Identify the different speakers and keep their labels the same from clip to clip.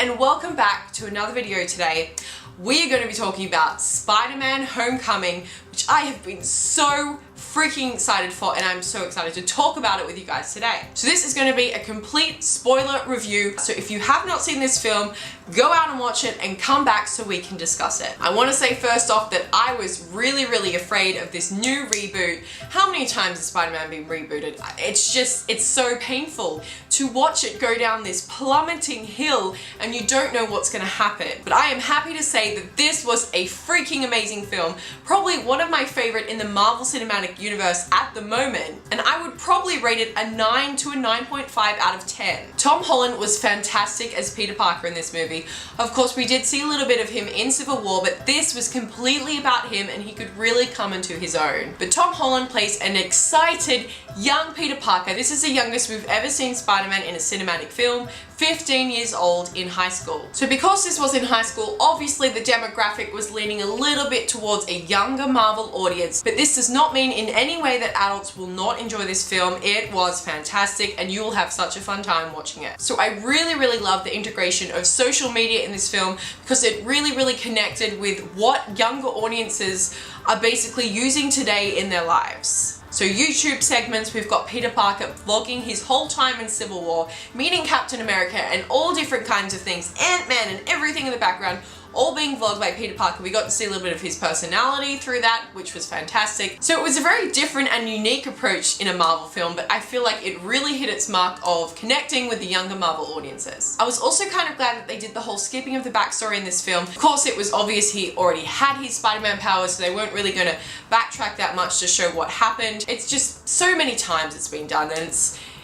Speaker 1: and welcome back to another video today. We are going to be talking about Spider-Man Homecoming, which I have been so freaking excited for, and I'm so excited to talk about it with you guys today. So this is going to be a complete spoiler review, so if you have not seen this film, go out and watch it and come back so we can discuss it. I want to say first off that I was really afraid of this new reboot. How many times has Spider-Man been rebooted? It's so painful to watch it go down this plummeting hill and you don't know what's going to happen. But I am happy to say that this was a freaking amazing film, probably one of my favorite in the Marvel Cinematic Universe at the moment, and I would probably rate it a 9 to a 9.5 out of 10. Tom Holland was fantastic as Peter Parker in this movie. Of course, we did see a little bit of him in Civil War, but this was completely about him and he could really come into his own. But Tom Holland plays an excited young Peter Parker. This is the youngest we've ever seen Spider-Man in a cinematic film, 15 years old in high school. So because this was in high school, obviously the demographic was leaning a little bit towards a younger Marvel audience, but this does not mean in any way that adults will not enjoy this film. It was fantastic and you will have such a fun time watching it. So I really love the integration of social media in this film because it really connected with what younger audiences are basically using today in their lives. So YouTube segments, we've got Peter Parker vlogging his whole time in Civil War, meeting Captain America and all different kinds of things, Ant-Man and everything in the background, all being vlogged by Peter Parker. We got to see a little bit of his personality through that, which was fantastic. So it was a very different and unique approach in a Marvel film, but I feel like it really hit its mark of connecting with the younger Marvel audiences. I was also kind of glad that they did the whole skipping of the backstory in this film. Of course, it was obvious he already had his Spider-Man powers, so they weren't really going to backtrack that much to show what happened. It's just so many times it's been done, and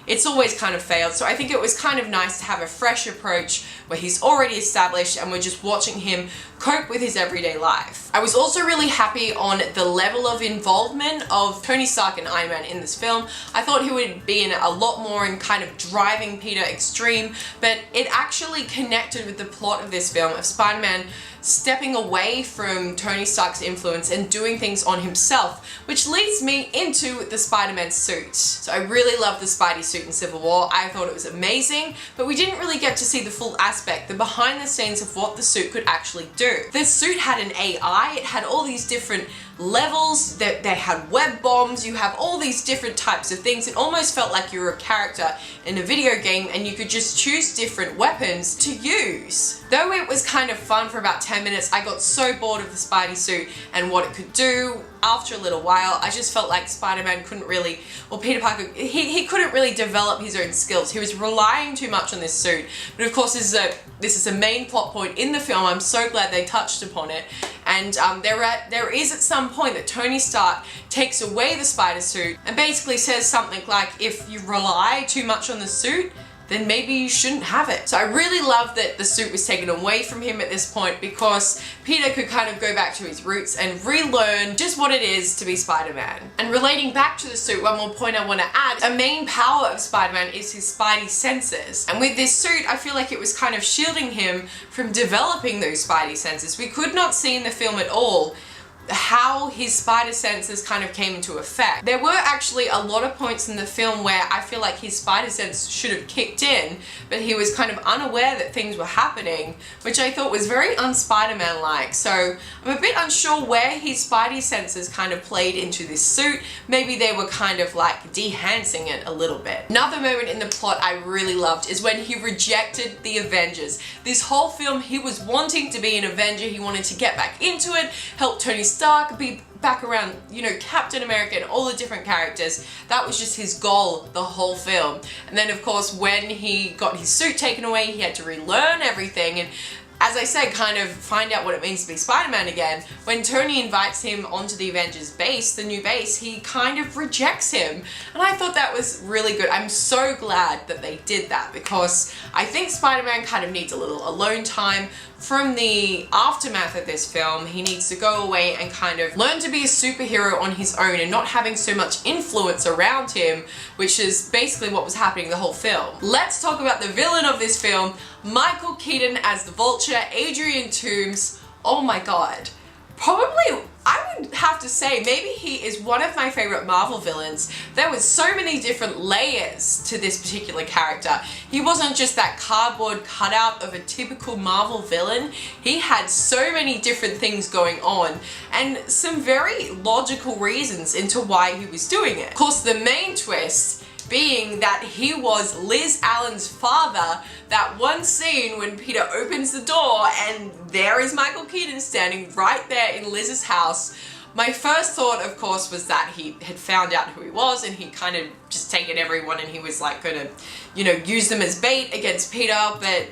Speaker 1: it's always kind of failed. So I think it was kind of nice to have a fresh approach where he's already established and we're just watching him cope with his everyday life. I was also really happy on the level of involvement of Tony Stark and Iron Man in this film. I thought he would be in a lot more in kind of driving Peter extreme, but it actually connected with the plot of this film of Spider-Man stepping away from Tony Stark's influence and doing things on himself, which leads me into the Spider-Man suit. So I really love the Spidey suit in Civil War. I thought it was amazing, but we didn't really get to see the full aspect, the behind the scenes of what the suit could actually do. The suit had an AI, it had all these different levels, that they had web bombs, you have all these different types of things. It almost felt like you were a character in a video game and you could just choose different weapons to use. Though it was kind of fun for about 10 minutes, I got so bored of the Spidey suit and what it could do. After a little while, I just felt like Spider-Man couldn't really, or Peter Parker, he couldn't really develop his own skills. He was relying too much on this suit. But of course, this is a main plot point in the film. I'm so glad they touched upon it. And there is at some point that Tony Stark takes away the spider suit and basically says something like, if you rely too much on the suit, then maybe you shouldn't have it. So I really love that the suit was taken away from him at this point because Peter could kind of go back to his roots and relearn just what it is to be Spider-Man. And relating back to the suit, one more point I want to add, a main power of Spider-Man is his Spidey senses. And with this suit, I feel like it was kind of shielding him from developing those Spidey senses. We could not see in the film at all how his spider senses kind of came into effect. There were actually a lot of points in the film where I feel like his spider sense should have kicked in, but he was kind of unaware that things were happening, which I thought was very un-Spider-Man-like. So I'm a bit unsure where his spidey senses kind of played into this suit. Maybe they were kind of like de-hancing it a little bit. Another moment in the plot I really loved is when he rejected the Avengers. This whole film he was wanting to be an Avenger, he wanted to get back into it, help Tony Stark, be back around, you know, Captain America and all the different characters. That was just his goal the whole film. And then of course when he got his suit taken away, he had to relearn everything and, as I said, kind of find out what it means to be Spider-Man again. When Tony invites him onto the Avengers base, the new base, he kind of rejects him. And I thought that was really good. I'm so glad that they did that because I think Spider-Man kind of needs a little alone time from the aftermath of this film. He needs to go away and kind of learn to be a superhero on his own and not having so much influence around him, which is basically what was happening the whole film. Let's talk about the villain of this film, Michael Keaton as the Vulture, Adrian Toomes. Oh my god. Probably I would have to say maybe he is one of my favorite Marvel villains. There was so many different layers to this particular character. He wasn't just that cardboard cutout of a typical Marvel villain. He had so many different things going on and some very logical reasons into why he was doing it. Of course, the main twist being that he was Liz Allen's father. That one scene when Peter opens the door and there is Michael Keaton standing right there in Liz's house. My first thought, of course, was that he had found out who he was and he kind of just taken everyone and he was like gonna, you know, use them as bait against Peter. But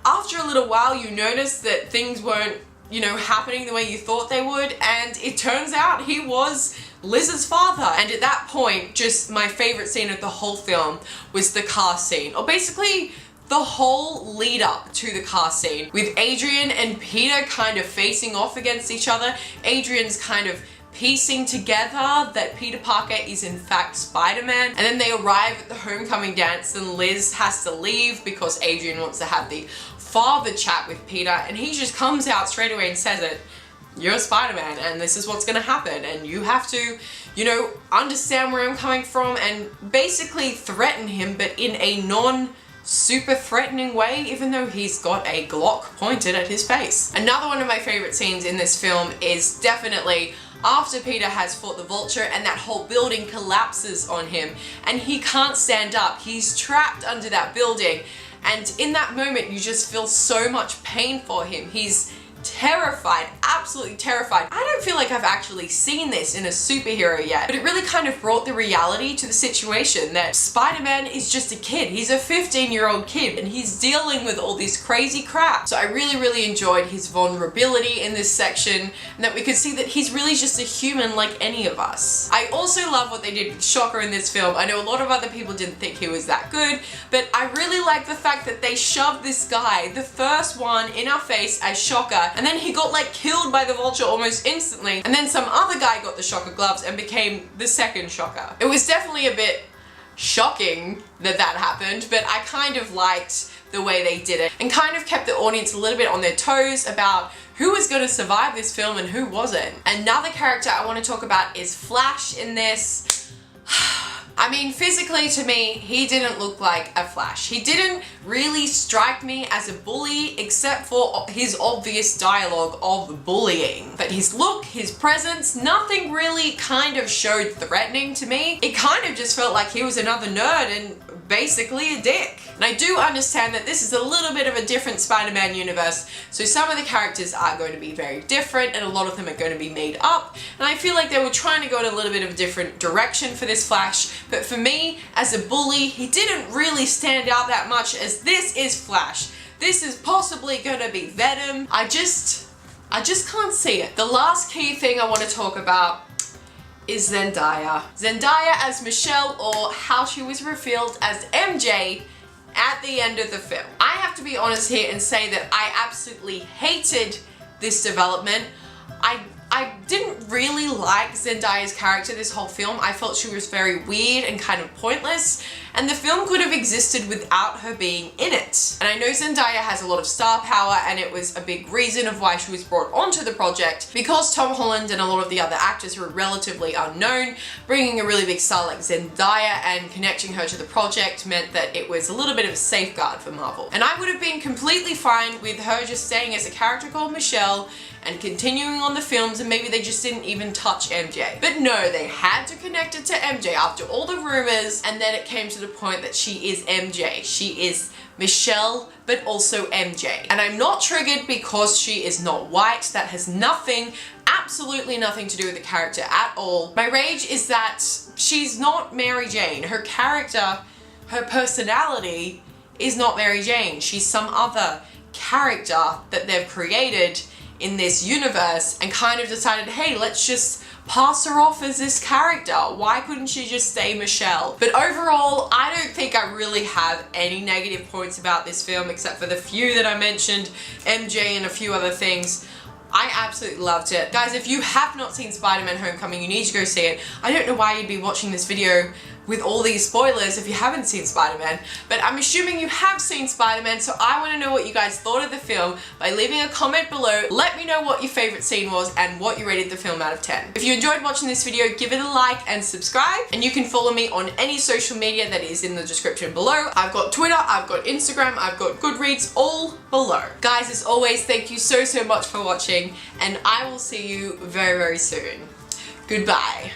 Speaker 1: after a little while, you notice that things weren't, you know, happening the way you thought they would, and it turns out he was Liz's father. And at that point, just my favorite scene of the whole film was the car scene, or basically the whole lead up to the car scene with Adrian and Peter kind of facing off against each other. Adrian's kind of piecing together that Peter Parker is in fact Spider-Man, and then they arrive at the homecoming dance and Liz has to leave because Adrian wants to have the father chat with Peter, and he just comes out straight away and says it. You're Spider-Man and this is what's gonna happen and you have to, you know, understand where I'm coming from, and basically threaten him, but in a non-super threatening way, even though he's got a Glock pointed at his face. Another one of my favorite scenes in this film is definitely after Peter has fought the Vulture and that whole building collapses on him and he can't stand up. He's trapped under that building, and in that moment you just feel so much pain for him. He's terrified, absolutely terrified. I don't feel like I've actually seen this in a superhero yet, but it really kind of brought the reality to the situation that Spider-Man is just a kid. He's a 15-year-old kid and he's dealing with all this crazy crap. So I really enjoyed his vulnerability in this section, and that we could see that he's really just a human like any of us. I also love what they did with Shocker in this film. I know a lot of other people didn't think he was that good, but I really like the fact that they shoved this guy, the first one, in our face as Shocker, and then he got like killed by the Vulture almost instantly, and then some other guy got the Shocker gloves and became the second Shocker. It was definitely a bit shocking that that happened, but I kind of liked the way they did it and kind of kept the audience a little bit on their toes about who was going to survive this film and who wasn't. Another character I want to talk about is Flash in this. I mean, physically to me, he didn't look like a Flash. He didn't really strike me as a bully, except for his obvious dialogue of bullying. But his look, his presence, nothing really kind of showed threatening to me. It kind of just felt like he was another nerd and basically a dick. And I do understand that this is a little bit of a different Spider-Man universe, so some of the characters are going to be very different and a lot of them are going to be made up, and I feel like they were trying to go in a little bit of a different direction for this Flash, but for me, as a bully, he didn't really stand out that much, as this is Flash. This is possibly going to be Venom. I just can't see it. The last key thing I want to talk about is Zendaya. Zendaya as Michelle, or how she was revealed as MJ at the end of the film. I have to be honest here and say that I absolutely hated this development. I didn't really like Zendaya's character this whole film. I felt she was very weird and kind of pointless, and the film could have existed without her being in it. And I know Zendaya has a lot of star power, and it was a big reason of why she was brought onto the project, because Tom Holland and a lot of the other actors were relatively unknown. Bringing a really big star like Zendaya and connecting her to the project meant that it was a little bit of a safeguard for Marvel. And I would have been completely fine with her just staying as a character called Michelle and continuing on the films, and maybe they just didn't even touch MJ. But no, they had to connect it to MJ after all the rumors, and then it came to the point that she is MJ. She is Michelle, but also MJ. And I'm not triggered because she is not white. That has nothing, absolutely nothing to do with the character at all. My rage is that she's not Mary Jane. Her character, her personality is not Mary Jane. She's some other character that they've created in this universe and kind of decided, hey, let's just pass her off as this character. Why couldn't she just stay Michelle? But overall, I don't think I really have any negative points about this film, except for the few that I mentioned, MJ and a few other things. I absolutely loved it. Guys, if you have not seen Spider-Man Homecoming, you need to go see it. I don't know why you'd be watching this video with all these spoilers if you haven't seen Spider-Man, but I'm assuming you have seen Spider-Man, so I want to know what you guys thought of the film by leaving a comment below. Let me know what your favorite scene was and what you rated the film out of 10. If you enjoyed watching this video, give it a like and subscribe, and you can follow me on any social media that is in the description below. I've got Twitter, I've got Instagram, I've got Goodreads, all below. Guys, as always, thank you so much for watching, and I will see you very, very soon. Goodbye.